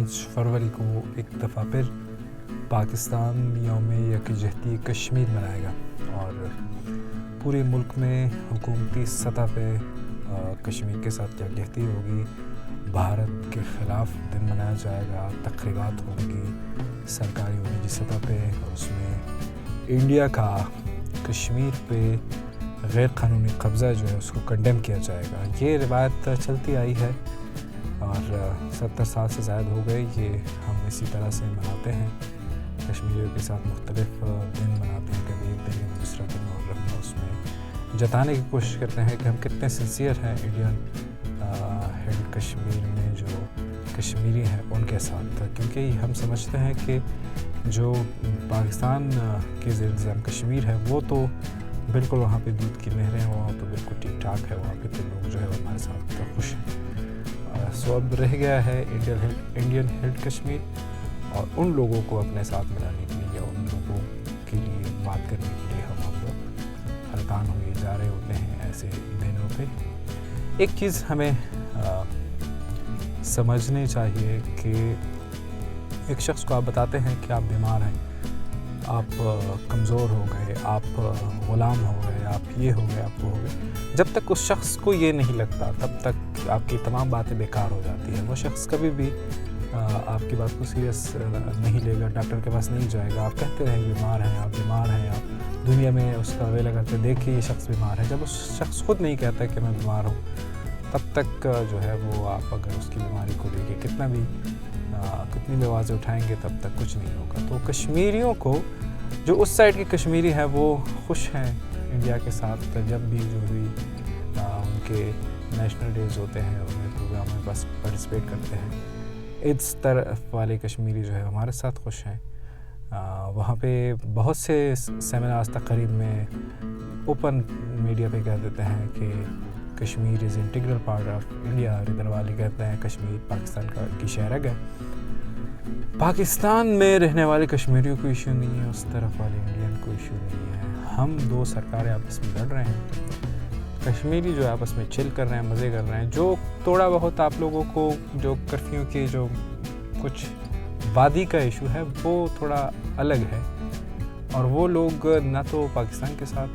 5 फरवरी को एक दफ़ा फिर पाकिस्तान यौम यकजहती कश्मीर मनाएगा और पूरे मुल्क में हुकूमती सतह पे कश्मीर के साथ यकजहती होगी। भारत के ख़िलाफ़ दिन मनाया जाएगा, तक़रीबात होंगी सरकारी और निजी सतह पे, और उसमें इंडिया का कश्मीर पे गैर क़ानूनी कब्ज़ा जो है उसको कंडेम किया जाएगा। ये रिवायत चलती आई है और 70 साल से ज़्यादा हो गए ये हम इसी तरह से मनाते हैं। कश्मीरियों के साथ मुख्तलिफ दिन मनाते हैं, कभी एक दिन कभी दूसरा दिन, और हम उसमें जताने की कोशिश करते हैं कि हम कितने सिंसियर हैं इंडियन हेल्ड कश्मीर में जो कश्मीरी हैं उनके साथ, क्योंकि हम समझते हैं कि जो पाकिस्तान के ज़ेर-इंतज़ाम कश्मीर है वो तो बिल्कुल वहाँ पे दूध की नहरें हैं, वहाँ तो बिल्कुल ठीक ठाक है, वहाँ पे तो लोग जो है हमारे साथ खुश हैं। सो अब रह गया है इंडियन हेल्ड कश्मीर, और उन लोगों को अपने साथ मिलाने के लिए, उन लोगों के लिए बात करने के लिए हम लोग हलकान हुए जा रहे होते हैं ऐसे दिनों पे। एक चीज़ हमें समझनी चाहिए कि एक शख्स को आप बताते हैं कि आप बीमार हैं, आप कमज़ोर हो गए, आप ग़ुलाम हो गए, आप ये हो गए, आप वो हो गए, जब तक उस शख्स को ये नहीं लगता तब तक आपकी तमाम बातें बेकार हो जाती हैं। वो शख्स कभी भी आपकी बात को सीरियस नहीं लेगा, डॉक्टर के पास नहीं जाएगा। आप कहते रहेंगे बीमार हैं, आप बीमार हैं, आप दुनिया में उसका वेला करते देखिए ये शख्स बीमार है। जब उस शख्स खुद नहीं कहता कि मैं बीमार हूँ, तब तक जो है वो आप अगर उसकी बीमारी को लेके कितनी भी आवाज़ें उठाएंगे तब तक कुछ नहीं होगा। तो कश्मीरियों को, जो उस साइड के कश्मीरी हैं, वो खुश हैं इंडिया के साथ। जब भी जो भी उनके नेशनल डेज होते हैं उनमें प्रोग्राम में बस पार्टिसिपेट करते हैं। इस तरफ वाले कश्मीरी जो है हमारे साथ खुश हैं। वहाँ पे बहुत से सेमिनार्स तकरीब में ओपन मीडिया पे कह देते हैं कि Kashmir is integral part of India. इधर वाले कहते हैं कश्मीर पाकिस्तान की शहरग है। पाकिस्तान में रहने वाले कश्मीरियों को इशू नहीं है, उस तरफ वाले इंडियन को इशू नहीं है। हम दो सरकारें आपस में लड़ रहे हैं, कश्मीरी जो आपस में चिल कर रहे हैं, मज़े कर रहे हैं। जो थोड़ा बहुत आप लोगों को जो कर्फ्यू की जो कुछ वादी का इशू है वो थोड़ा अलग है, और वो लोग ना तो पाकिस्तान के साथ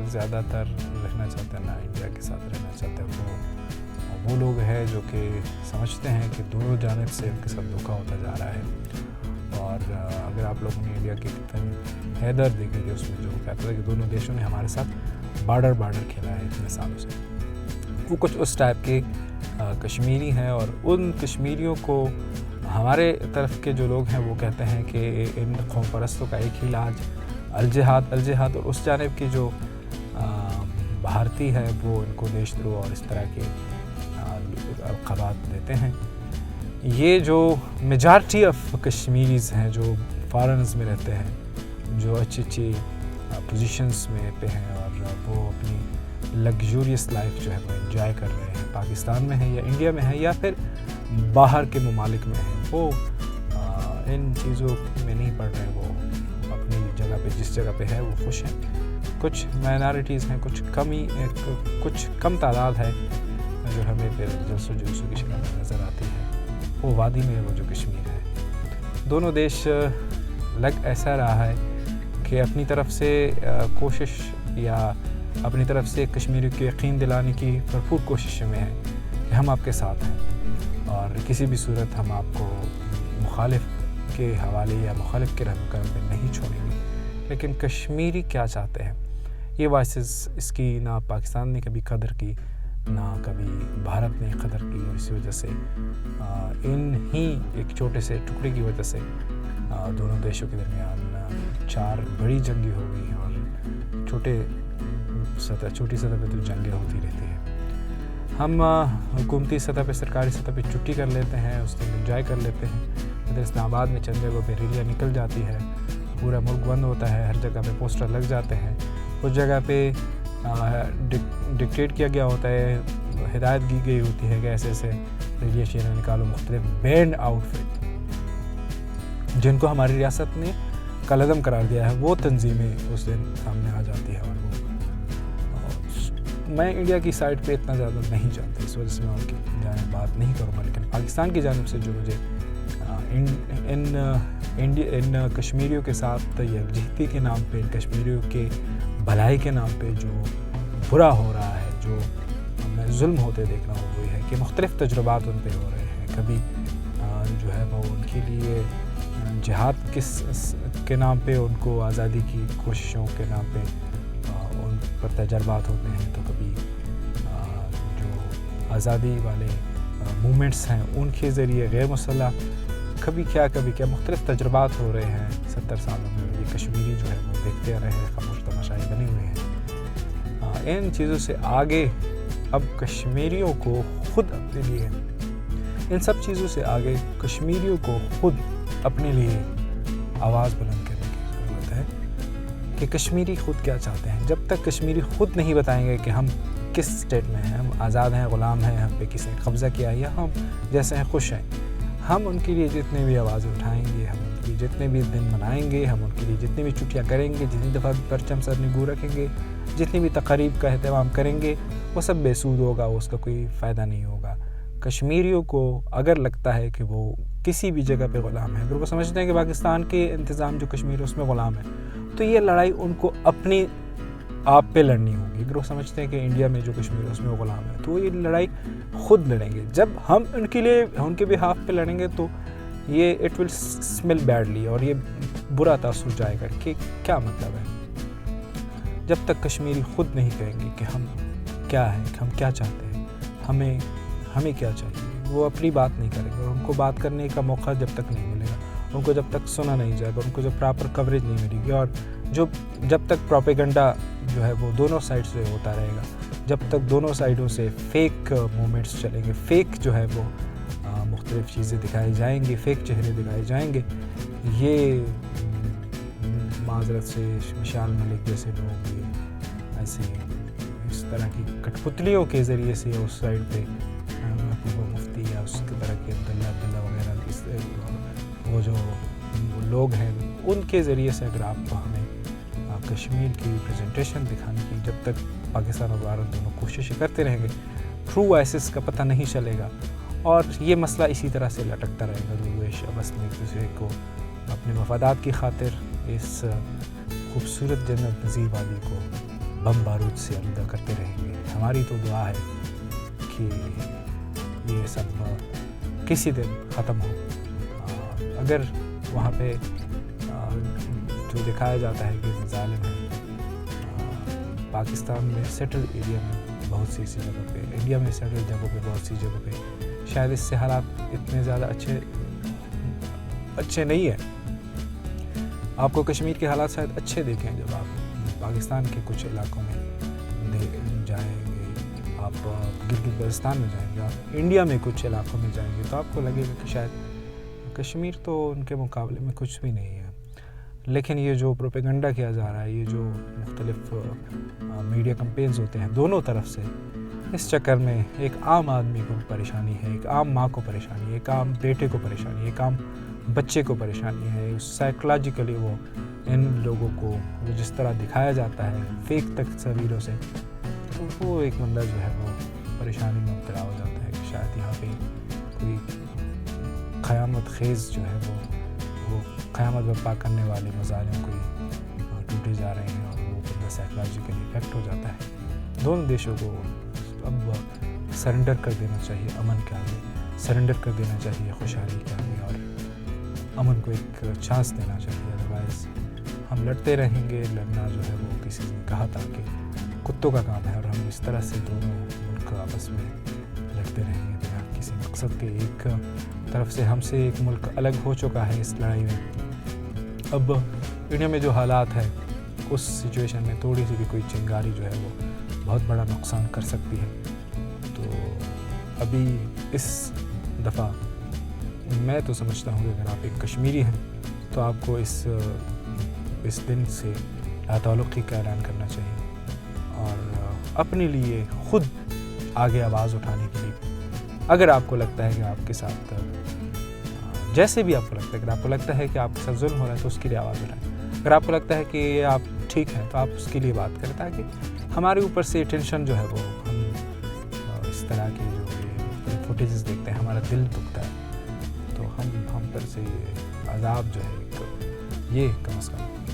ज़्यादातर रहना चाहते हैं ना इंडिया के साथ रहना चाहते हैं। वो लोग हैं जो कि समझते हैं कि दोनों जानिब से उनके साथ धोखा होता जा रहा है। और अगर आप लोगों ने इंडिया की फिल्म हैदर देखी थी, उसमें जो कहता था कि दोनों देशों ने हमारे साथ बार्डर खेला है इतने सालों से, वो कुछ उस टाइप के कश्मीरी हैं। और उन कश्मीरियों को हमारे तरफ के जो लोग हैं वो कहते हैं कि इन कौम परस्तों का एक ही इलाज अलजिहाद, और उस जानिब की जो भारतीय है वो इनको देशद्रोह और इस तरह के अलक़ाबात देते हैं। ये जो मेजॉरिटी ऑफ कश्मीरीज़ हैं जो फॉरेनर्स में रहते हैं, जो अच्छी पोजीशंस में पे हैं, और वो अपनी लग्जूरियस लाइफ जो है वो एंजॉय कर रहे हैं, पाकिस्तान में है या इंडिया में है या फिर बाहर के ममालिक में है, वो इन चीज़ों में नहीं पड़ रहे। वो अपनी जगह पे, जिस जगह पे है वो खुश हैं। कुछ माइनॉरिटीज़ हैं, कुछ कम तादाद है जो हमें फिर जलसों की शक्ल में नज़र आती है, वो वादी में वो जो कश्मीर है। दोनों देश लग ऐसा रहा है कि अपनी तरफ से कोशिश या अपनी तरफ से कश्मीरी को यकीन दिलाने की भरपूर कोशिश में है कि हम आपके साथ हैं, और किसी भी सूरत हम आपको मुखालिफ के हवाले या मुखालिफ के रहनुमाई पे नहीं छोड़ेंगे। लेकिन कश्मीरी क्या चाहते हैं, ये वॉइसेस इसकी ना पाकिस्तान ने कभी कदर की, ना कभी भारत ने कदर की, और इसी वजह से इन ही एक छोटे से टुकड़े की वजह से दोनों देशों के दरमियान 4 बड़ी जंगें हो गई हैं, और छोटी सतह पे तो जंगें होती रहती हैं। हम हुकूमती सतह पे, सरकारी सतह पे छुट्टी कर लेते हैं, उस दिन एंजॉय कर लेते हैं। इधर इस्लामाबाद में चंद जगहों पर रैलियाँ निकल जाती है, पूरा मुल्क बंद होता है, हर जगह पे पोस्टर लग जाते हैं, उस जगह पे डिक्टेट किया गया होता है, हिदायत की गई होती है कि ऐसे रैलियाँ शेयर निकालो, मुख्तलिफ बैंड आउटफिट जिनको हमारी रियासत ने कलअदम करार दिया है, वो तंजीमें उस दिन सामने आ जाती है। और मैं इंडिया की साइड पे इतना ज़्यादा नहीं जानता, इस वजह से मैं उनकी जानिब बात नहीं करूँगा। लेकिन पाकिस्तान की जानिब से जो मुझे ان کشمیریوں کے ساتھ یکجہتی کے نام پہ، کشمیریوں کے بھلائی کے نام پہ جو برا ہو رہا ہے، جو میں ظلم ہوتے دیکھ رہا ہوں، وہ یہ ہے کہ مختلف تجربات ان پہ ہو رہے ہیں. کبھی جو ہے وہ ان کے لیے جہاد کے نام پہ، ان کو آزادی کی کوششوں کے نام پہ ان پر تجربات ہوتے ہیں، تو کبھی جو آزادی والے مومنٹس ہیں ان کے ذریعے غیر مسلح کبھی کیا مختلف تجربات ہو رہے ہیں 70 سالوں میں. یہ کشمیری جو ہے وہ دیکھتے رہے ہیں، خاموش تماشائی بنے ہوئے ہیں. ان چیزوں سے آگے اب کشمیریوں کو خود اپنے لیے، ان سب چیزوں سے آگے کشمیریوں کو خود اپنے لیے آواز بلند کرنے کی ضرورت ہے کہ کشمیری خود کیا چاہتے ہیں. جب تک کشمیری خود نہیں بتائیں گے کہ ہم کس اسٹیٹ میں ہیں، ہم آزاد ہیں، غلام ہیں، ہم پہ کسی نے قبضہ کیا ہے، یا ہم جیسے ہیں خوش ہیں، ہم ان کے لیے جتنے بھی آوازیں اٹھائیں گے، ہم ان کے لیے جتنے بھی دن منائیں گے، ہم ان کے لیے جتنی بھی چھٹیاں کریں گے، جتنی دفعہ پرچم سر نگو رکھیں گے، جتنی بھی تقریب کا اہتمام کریں گے، وہ سب بے سود ہوگا، اس کا کوئی فائدہ نہیں ہوگا. کشمیریوں کو اگر لگتا ہے کہ وہ کسی بھی جگہ پہ غلام ہے، اگر وہ سمجھتے ہیں کہ پاکستان کے انتظام جو کشمیر اس میں غلام ہے، تو یہ لڑائی ان کو اپنی آپ پہ لڑنی ہوگی. اگر وہ سمجھتے ہیں کہ انڈیا میں جو کشمیر اس میں وہ غلام ہے، تو وہ یہ لڑائی خود لڑیں گے. جب ہم ان کے لیے، ان کے بہاف پہ لڑیں گے، تو یہ اٹ ول اسمیل بیڈلی، اور یہ برا تاثر جائے گا کہ کیا مطلب ہے. جب تک کشمیری خود نہیں کہیں گے کہ ہم کیا ہیں، ہم کیا چاہتے ہیں، ہمیں کیا چاہیے، وہ اپنی بات نہیں کریں گے. اور ان کو بات کرنے کا موقع جب تک نہیں ملے گا، ان کو جب تک سنا نہیں جائے گا، ان کو جب پراپر کوریج نہیں ملے گی، اور جب تک پروپیگنڈا جو ہے وہ دونوں سائڈ سے ہوتا رہے گا، جب تک دونوں سائڈوں سے فیک مومنٹس چلیں گے، فیک جو ہے وہ مختلف چیزیں دکھائی جائیں گی، فیک چہرے دکھائے جائیں گے. یہ معذرت سے مشال ملک جیسے لوگ ایسے اس طرح کی کٹ پتلیوں کے ذریعے سے اس سائڈ پہ محبوبہ مفتی یا اس کے طرح کے عبداللہ وغیرہ وہ جو لوگ ہیں، ان کے ذریعے سے اگر آپ کو ہمیں کشمیر کی ریپرزنٹیشن دکھانے کی، جب تک پاکستان اور بھارت دونوں کوششیں کرتے رہیں گے، ٹرو آئسس کا پتہ نہیں چلے گا، اور یہ مسئلہ اسی طرح سے لٹکتا رہے گا. درویش بس میں ایک دوسرے کو اپنے مفادات کی خاطر اس خوبصورت جنت نظیر وادی کو بم بارود سے آلودہ کرتے رہیں گے. ہماری تو دعا ہے کہ یہ سب کسی دن ختم ہو. اگر وہاں پہ جو دکھایا جاتا ہے کہ ظالم ہے، پاکستان میں سیٹل ایریا میں بہت سی جگہوں پہ، انڈیا میں سیٹل جگہوں پہ بہت سی جگہوں پہ شاید اس سے حالات اتنے زیادہ اچھے نہیں ہیں. آپ کو کشمیر کے حالات شاید اچھے دیکھیں جب آپ پاکستان کے کچھ علاقوں میں جائیں گے، آپ گلگت بلتستان میں جائیں گے، آپ انڈیا میں کچھ علاقوں میں جائیں گے، تو آپ کو لگے گا کہ شاید کشمیر تو ان کے مقابلے میں کچھ بھی نہیں ہے. لیکن یہ جو پروپیگنڈا کیا جا رہا ہے، یہ جو مختلف میڈیا کمپینز ہوتے ہیں دونوں طرف سے، اس چکر میں ایک عام آدمی کو پریشانی ہے، ایک عام ماں کو پریشانی ہے، ایک عام بیٹے کو پریشانی ہے، ایک عام بچے کو پریشانی ہے. سائیکولوجیکلی وہ ان لوگوں کو جس طرح دکھایا جاتا ہے فیک تصویروں سے، تو وہ ایک بندہ جو ہے وہ پریشانی میں مبتلا ہو جاتا ہے کہ شاید یہاں پہ کوئی قیامت خیز جو ہے وہ قیامت برپا کرنے والے مظالم کوئی ٹوٹے جا رہے ہیں، اور وہ بندہ سائیکولوجیکلی افیکٹ ہو جاتا ہے. دونوں دیشوں کو اب سرنڈر کر دینا چاہیے، امن کے آگے سرنڈر کر دینا چاہیے، خوشحالی کے آگے، اور امن کو ایک چانس دینا چاہیے. ادروائز ہم لڑتے رہیں گے. لڑنا جو ہے وہ کسی نے کہا تھا کہ کتوں کا کام ہے، اور ہم اس طرح سے دونوں ملک آپس میں لڑتے رہیں گے بنا کسی مقصد کے. ایک طرف سے ہم سے ایک ملک الگ ہو چکا ہے اس لڑائی میں. اب انڈیا میں جو حالات ہیں، اس سچویشن میں تھوڑی سی بھی کوئی چنگاری جو ہے وہ بہت بڑا نقصان کر سکتی ہے. تو ابھی اس دفعہ میں تو سمجھتا ہوں کہ اگر آپ ایک کشمیری ہیں تو آپ کو اس دن سے لا تعلقی کا اعلان کرنا چاہیے، اور اپنے لیے خود آگے آواز اٹھانے کے لیے، اگر آپ کو لگتا ہے کہ آپ کے ساتھ جیسے بھی آپ کو لگتا ہے، اگر آپ کو لگتا ہے کہ آپ کے ساتھ ظلم ہو رہا ہے تو اس کے لیے آواز اٹھائیں. اگر آپ کو لگتا ہے کہ آپ ٹھیک ہیں تو آپ اس کے لیے بات کریں، تاکہ ہمارے اوپر سے ٹینشن جو ہے وہ ہم اس طرح کی جو فوٹیجز دیکھتے ہیں ہمارا دل دکھتا ہے، تو ہم پر سے عذاب جو ہے ایک یہ کم از کم